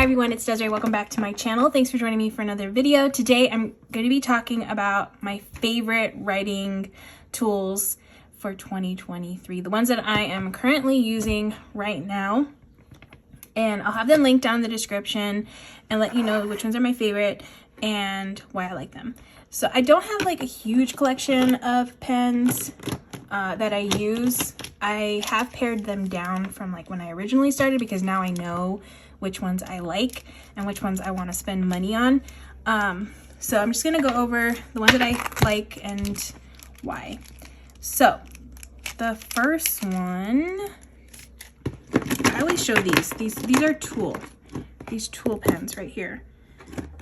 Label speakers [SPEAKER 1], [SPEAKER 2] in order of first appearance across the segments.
[SPEAKER 1] Hi everyone, it's Desiree. Welcome back to my channel. Thanks for joining me for another video. Today I'm going to be talking about my favorite writing tools for 2023. The ones that I am currently using right now. And I'll have them linked down in the description and let you know which ones are my favorite and why I like them. So I don't have like a huge collection of pens that I use. I have pared them down from like when I originally started because now I know which ones I like and which ones I want to spend money on. So I'm just gonna go over the ones that I like and why. So the first one, I always show these are these Tul pens right here.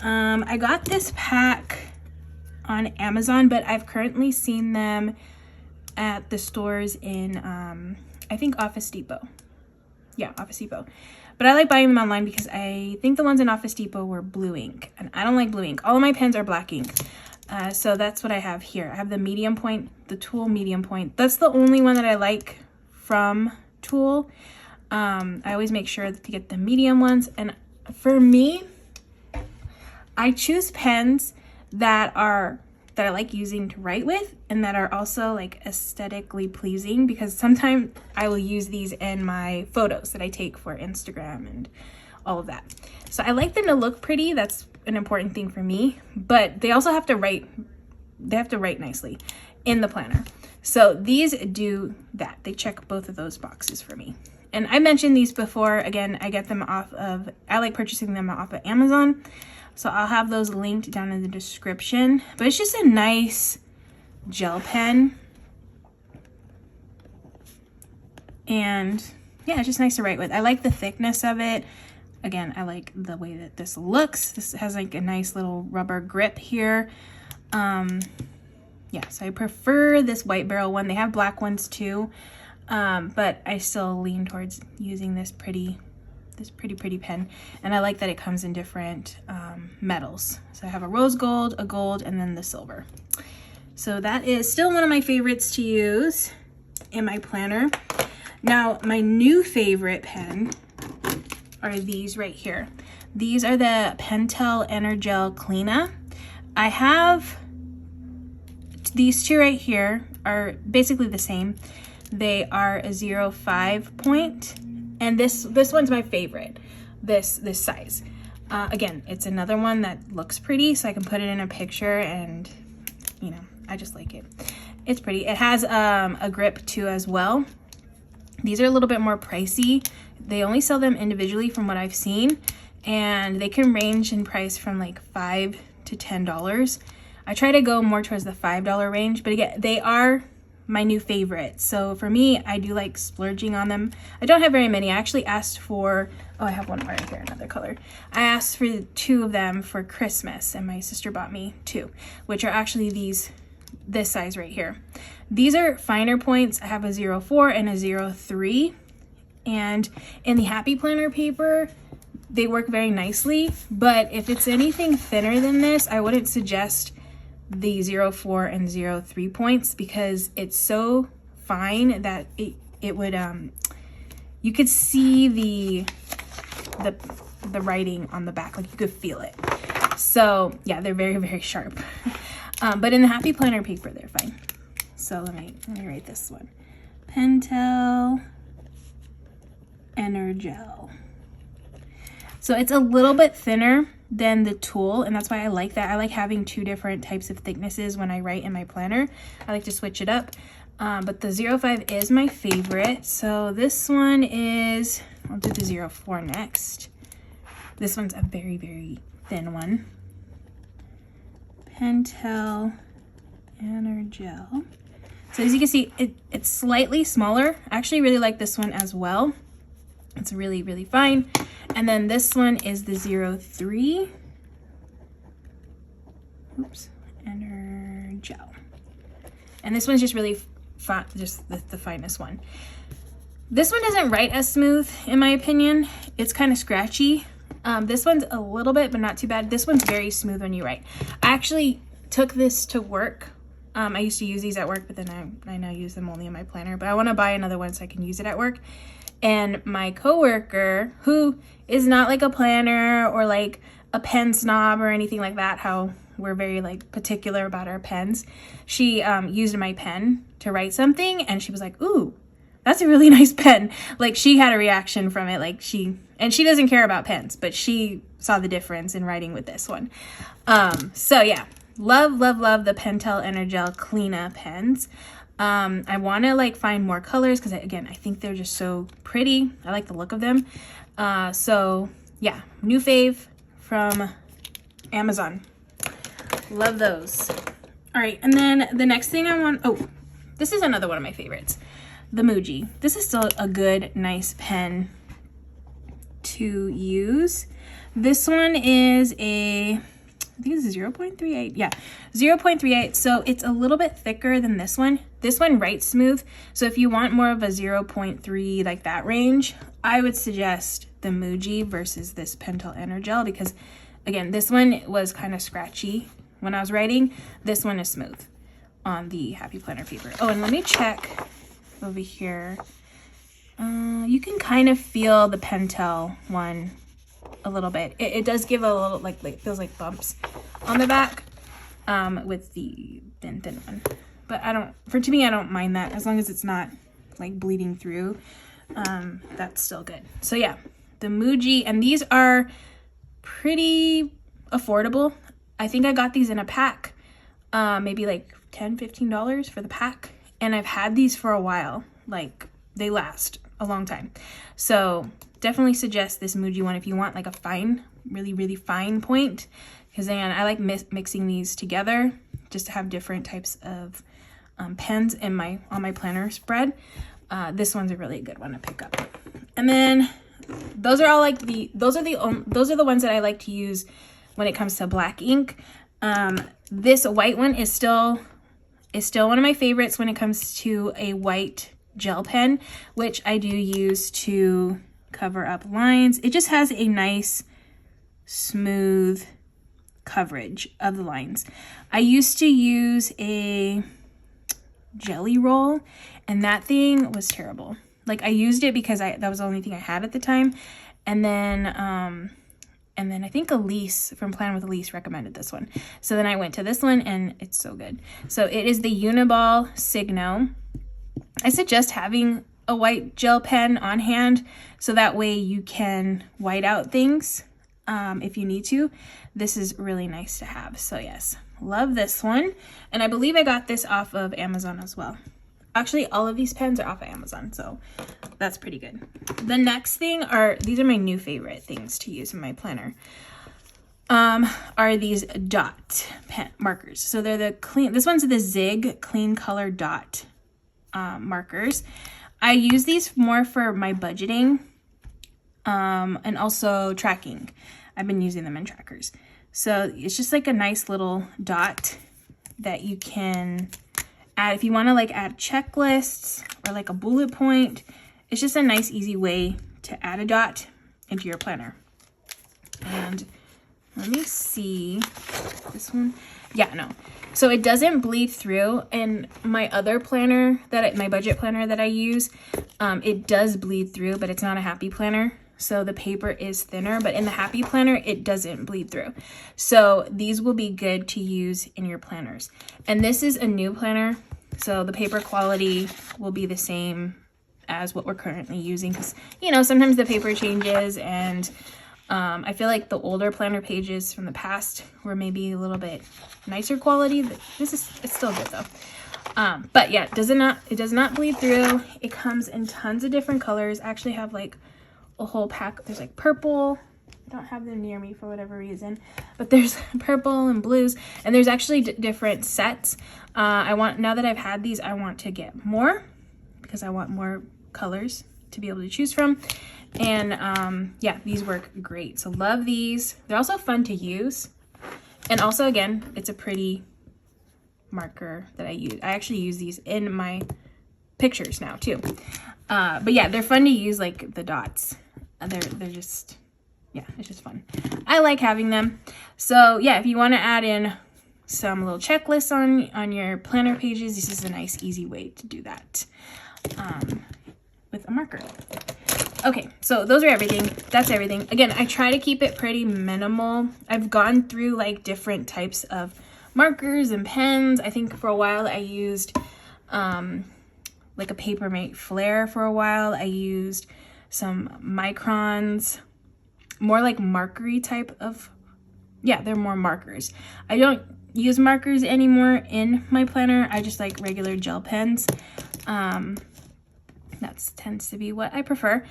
[SPEAKER 1] I got this pack on Amazon, but I've currently seen them at the stores in I think Office Depot. Yeah, Office Depot. But I like buying them online because I think the ones in Office Depot were blue ink, and I don't like blue ink. All of my pens are black ink. So that's what I have here. I have the medium point, the Tul medium point. That's the only one that I like from Tul. I always make sure to get the medium ones. And for me, I choose pens that I like using to write with and that are also like aesthetically pleasing, because sometimes I will use these in my photos that I take for Instagram and all of that. So I like them to look pretty. That's an important thing for me, but they also have to write, nicely in the planner. So these do that. They check both of those boxes for me. And I mentioned these before. Again, I like purchasing them off of Amazon. So I'll have those linked down in the description. But it's just a nice gel pen. And yeah, it's just nice to write with. I like the thickness of it. Again, I like the way that this looks. This has like a nice little rubber grip here. Yeah, so I prefer this white barrel one. They have black ones too. But I still lean towards using this pretty pen, and I like that it comes in different metals. So I have a rose gold, a gold, and then the silver. So that is still one of my favorites to use in my planner. Now my new favorite pen are these right here. These are the Pentel Energel Clena. I have these two right here, are basically the same. They are a 0.5 point. And this one's my favorite, this size. Again, it's another one that looks pretty, so I can put it in a picture, and you know, I just like it. It's pretty. It has a grip too as well. These are a little bit more pricey. They only sell them individually from what I've seen, and they can range in price from like $5 to $10. I try to go more towards the $5 range, but again, they are my new favorite. So for me, I do like splurging on them. I don't have very many. I actually asked for, oh, I have one right here, another color. I asked for 2 of them for Christmas, and my sister bought me 2, which are actually this size right here. These are finer points. I have a 0.4 and a 0.3. And in the Happy Planner paper, they work very nicely. But if it's anything thinner than this, I wouldn't suggest the 0.4 and 0.3 points, because it's so fine that it would you could see the writing on the back, like you could feel it. So yeah, they're very, very sharp. But in the Happy Planner paper, they're fine. So let me write this one. Pentel Energel. So it's a little bit thinner than the Tul, and that's why I like that. I like having 2 different types of thicknesses when I write in my planner. I like to switch it up. But the 0.5 is my favorite. So this one is, I'll do the 0.4 next. This one's a very, very thin one. Pentel Energel. So as you can see, it's slightly smaller. I actually really like this one as well. It's really, really fine. And then this one is the 0.3. Oops, Energel. And this one's just really fun, just the finest one. This one doesn't write as smooth, in my opinion. It's kind of scratchy. This one's a little bit, but not too bad. This one's very smooth when you write. I actually took this to work. I used to use these at work, but then I now use them only in my planner. But I want to buy another one so I can use it at work. And my coworker, who is not like a planner or like a pen snob or anything like that, how we're very like particular about our pens, she used my pen to write something, and she was like, ooh, that's a really nice pen. Like, she had a reaction from it. Like, she doesn't care about pens, but she saw the difference in writing with this one. So yeah, love the Pentel Energel Clena pens. I want to like find more colors because again, I think they're just so pretty. I like the look of them. So yeah, new fave from Amazon. Love those. All right, and then the next thing I want, oh, this is another one of my favorites, the Muji. This is still a good, nice pen to use. This one is a, I think it's 0.38. Yeah, 0.38. So it's a little bit thicker than this one. This one writes smooth. So if you want more of a 0.3, like that range, I would suggest the Muji versus this Pentel Energel, because again, this one was kind of scratchy when I was writing. This one is smooth on the Happy Planner paper. Oh, and let me check over here. You can kind of feel the Pentel one a little bit. It does give a little, like feels like bumps on the back with the thin one. But to me, I don't mind that as long as it's not like bleeding through. That's still good. So yeah, the Muji, and these are pretty affordable. I think I got these in a pack, maybe like $10-15 for the pack. And I've had these for a while. Like, they last a long time. So definitely suggest this Muji one if you want like a fine, really fine point. Because again, I like mixing these together just to have different types of pens in on my planner spread. This one's a really good one to pick up. And then those are all like those are the ones that I like to use when it comes to black ink. This white one is still one of my favorites when it comes to a white gel pen, which I do use to cover up lines. It just has a nice smooth coverage of the lines. I used to use a jelly roll, and that thing was terrible. Like, I used it because that was the only thing I had at the time. And then I think Elise from Plan with Elise recommended this one. So then I went to this one, and it's so good. So it is the Uniball Signo. I suggest having a white gel pen on hand so that way you can white out things if you need to. This is really nice to have. So yes, love this one. And I believe I got this off of Amazon as well. Actually, all of these pens are off of Amazon, so that's pretty good. The next thing these are my new favorite things to use in my planner. Are these dot pen markers. So they're the clean, this one's the Zig Clean Color Dot markers. I use these more for my budgeting and also tracking. I've been using them in trackers. So it's just like a nice little dot that you can add if you want to like add checklists or like a bullet point. It's just a nice easy way to add a dot into your planner. And let me see this one. Yeah, no. So it doesn't bleed through. And my other planner my budget planner that I use, it does bleed through, but it's not a Happy Planner. So the paper is thinner, but in the Happy Planner, it doesn't bleed through. So these will be good to use in your planners. And this is a new planner, so the paper quality will be the same as what we're currently using. Because, you know, sometimes the paper changes, and I feel like the older planner pages from the past were maybe a little bit nicer quality. It's still good though. But yeah, it does not bleed through. It comes in tons of different colors. I actually have like a whole pack. There's like purple. I don't have them near me for whatever reason, but there's purple and blues, and there's actually different sets. Now that I've had these, I want to get more because I want more colors to be able to choose from. And yeah, these work great. So love these. They're also fun to use. And also, again, it's a pretty marker that I use. I actually use these in my pictures now too. But yeah, they're fun to use, like the dots. They're just, yeah, it's just fun. I like having them. So yeah, if you want to add in some little checklists on your planner pages, this is a nice, easy way to do that with a marker. Okay, so those are everything. That's everything. Again, I try to keep it pretty minimal. I've gone through like different types of markers and pens. I think for a while I used like a Papermate Flare for a while. I used some microns, more like markery type of, yeah, they're more markers. I don't use markers anymore in my planner. I just like regular gel pens. That tends to be what I prefer.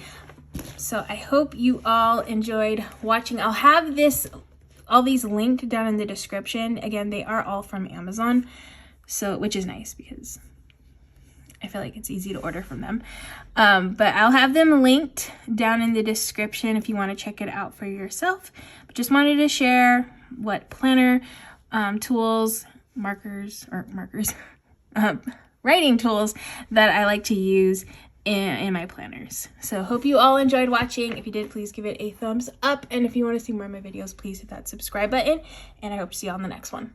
[SPEAKER 1] So I hope you all enjoyed watching. I'll have all these linked down in the description. Again, they are all from Amazon, so which is nice because I feel like it's easy to order from them. But I'll have them linked down in the description if you want to check it out for yourself. But just wanted to share what planner tools, writing tools that I like to use in my planners. So hope you all enjoyed watching. If you did, please give it a thumbs up. And if you want to see more of my videos, please hit that subscribe button. And I hope to see you on the next one.